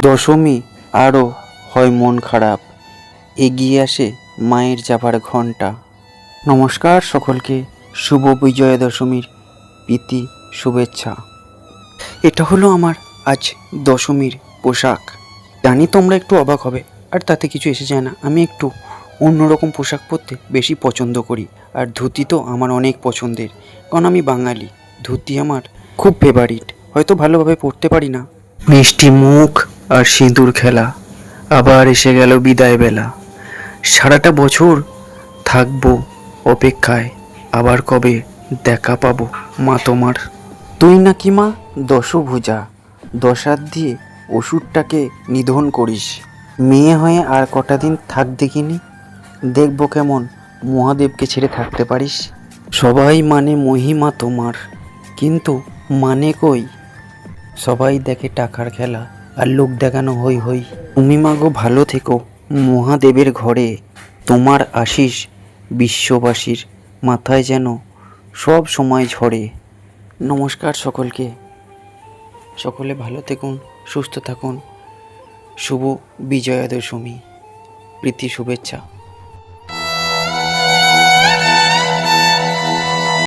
দশমী আরও হয় মন খারাপ, এগিয়ে আসে মায়ের যাবার ঘণ্টা। নমস্কার সকলকে, শুভ বিজয়া দশমীর প্রীতি শুভেচ্ছা। এটা হলো আমার আজ দশমীর পোশাক। জানি তোমরা একটু অবাক হবে, আর তাতে কিছু এসে যায় না। আমি একটু অন্যরকম পোশাক পরতে বেশি পছন্দ করি, আর ধুতি তো আমার অনেক পছন্দের, কারণ আমি বাঙালি। ধুতি আমার খুব ফেভারিট। হয়তো ভালোভাবে পরতে পারি না। মিষ্টি মুখ আর সিঁদুর খেলা, আবার এসে গেল বিদায় বেলা। সারাটা বছর থাকবো অপেক্ষায়, আবার কবে দেখা পাবো মা তোমার। তুই নাকি মা দশভুজা, দশাত দিয়ে ওষুধটাকে নিধন করিস। মেয়ে হয়ে আর কটা দিন থাক দেখিনি, দেখবো কেমন মহাদেবকে ছেড়ে থাকতে পারিস। সবাই মানে মহিমা তোমার, কিন্তু মানে কই? সবাই দেখে টাকার খেলা আর লোক দেখানো হই হই। তুমি মাগো ভালো থেকো মহাদেবের ঘরে, তোমার আশিস বিশ্ববাসীর মাথায় যেন সব সময় ঝরে। নমস্কার সকলকে, সকলে ভালো থাকুন, সুস্থ থাকুন। শুভ বিজয়া দশমী, প্রীতি শুভেচ্ছা।